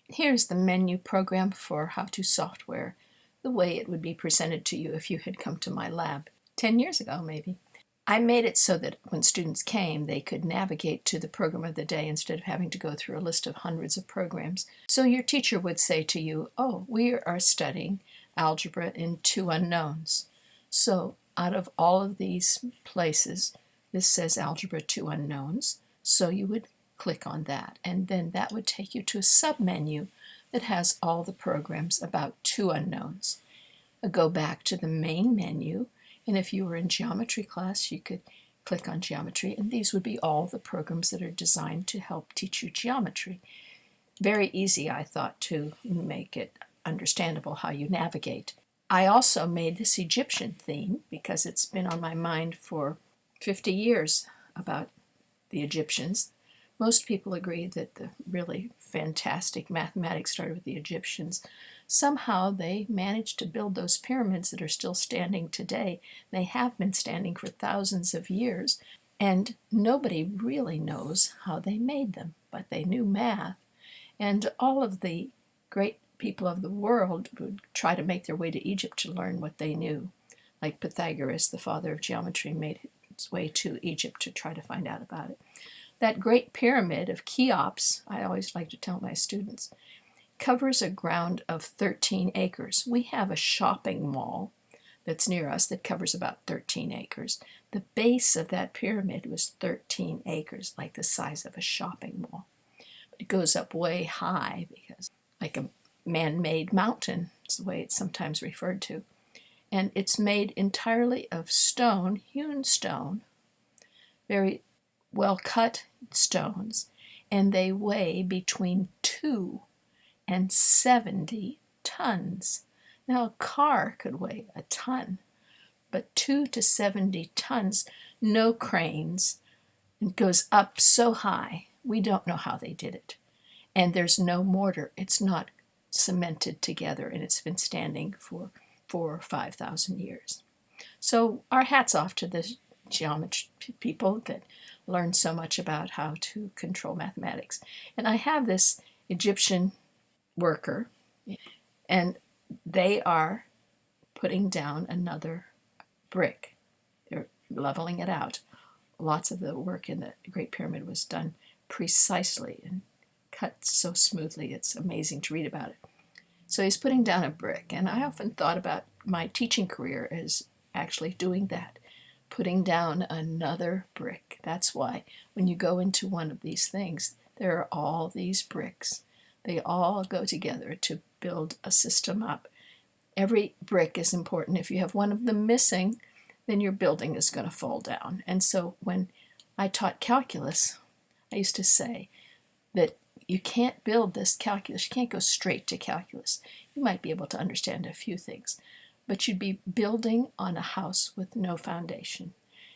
Here's the menu program for Howe-Two Software, the way it would be presented to you if you had come to my lab 10 years ago, maybe. I made it so that when students came, they could navigate to the program of the day instead of having to go through a list of hundreds of programs. So your teacher would say to you, oh, we are studying algebra in two unknowns. So out of all of these places, this says algebra two unknowns. So you would click on that, and then that would take you to a submenu that has all the programs about two unknowns. Go back to the main menu, and if you were in geometry class, you could click on geometry, and these would be all the programs that are designed to help teach you geometry. Very easy, I thought, to make it understandable how you navigate. I also made this Egyptian theme because it's been on my mind for 50 years about the Egyptians. Most people agree that the really fantastic mathematics started with the Egyptians. Somehow they managed to build those pyramids that are still standing today. They have been standing for thousands of years, and nobody really knows how they made them, but they knew math. And all of the great people of the world would try to make their way to Egypt to learn what they knew. Like Pythagoras, the father of geometry, made his way to Egypt to try to find out about it. That great pyramid of Cheops, I always like to tell my students, covers a ground of 13 acres. We have a shopping mall that's near us that covers about 13 acres. The base of that pyramid was 13 acres, like the size of a shopping mall. It goes up way high because like a man-made mountain is the way it's sometimes referred to. And it's made entirely of stone, hewn stone, very well-cut stones, and they weigh between 2 and 70 tons. Now, a car could weigh a ton, but 2 to 70 tons, no cranes, it goes up so high, we don't know how they did it. And there's no mortar. It's not cemented together, and it's been standing for 4,000 or 5,000 years. So our hats off to the geometry people that learned so much about how to control mathematics. And I have this Egyptian worker, and they are putting down another brick. They're leveling it out. Lots of the work in the Great Pyramid was done precisely and cut so smoothly. It's amazing to read about it. So he's putting down a brick, and I often thought about my teaching career as actually doing that, putting down another brick. That's why when you go into one of these things, there are all these bricks. They all go together to build a system up. Every brick is important. If you have one of them missing, then your building is going to fall down. And so when I taught calculus, I used to say that you can't build this calculus. You can't go straight to calculus. You might be able to understand a few things, but you'd be building on a house with no foundation,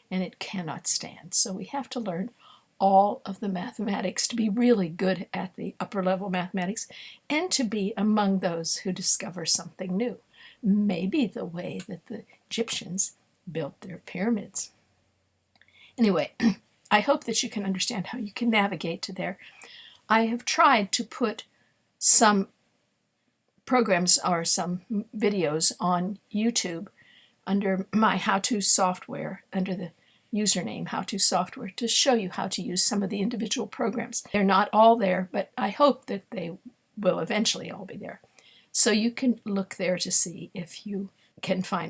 and it cannot stand. So we have to learn all of the mathematics to be really good at the upper level mathematics and to be among those who discover something new. Maybe the way that the Egyptians built their pyramids. Anyway, I hope that you can understand how you can navigate to there. I have tried to put some programs or some videos on YouTube under my Howe-Two Software, under the username Howe-Two Software, to show you how to use some of the individual programs. They're not all there, but I hope that they will eventually all be there. So you can look there to see if you can find